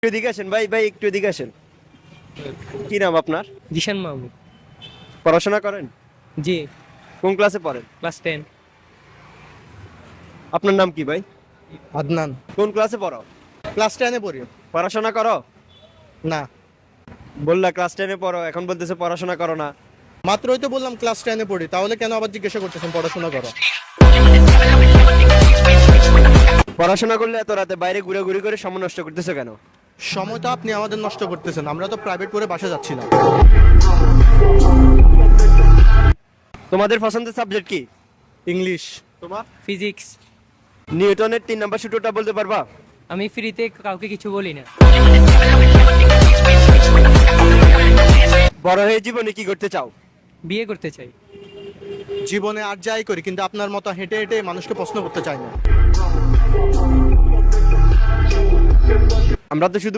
এদিকে আসেন ভাই, ভাই একটু এদিকে আসেন। কি নাম আপনার? জিশান মাহমুদ। পড়াশোনা করেন? জি। কোন ক্লাসে পড়েন? ক্লাস 10। আপনার নাম কি ভাই? আদনান। কোন ক্লাসে পড়ো? ক্লাস 10-এ পড়ি। পড়াশোনা করো? না, বললা ক্লাস 10-এ পড়ো, এখন বলতেছে পড়াশোনা করো না। মাত্রই তো বললাম ক্লাস 10-এ পড়ি, তাহলে কেন আবার জিজ্ঞাসা করতেছেন পড়াশোনা করো? পড়াশোনা করলে এত রাতে বাইরে ঘুরে করে সময় নষ্ট করতেছো কেন? সময় তো আপনি আমাদের নষ্ট করতেছেন, আমরা তো প্রাইভেট পড়ে বাসা যাচ্ছিলাম। তোমাদের পছন্দের সাবজেক্ট কি? ইংলিশ। তোমার? ফিজিক্স। নিউটনের 3 নাম্বার সূত্রটা বলতে পারবা? আমি ফ্রিতে কাউকে কিছু বলি না। বড় হয়ে জীবনে কি করতে চাও? বিয়ে করতে চাই। জীবনে আর যাই করি, কিন্তু আপনার মতো হেঁটে হেঁটে মানুষকে প্রশ্ন করতে চাই না। আমরা তো শুধু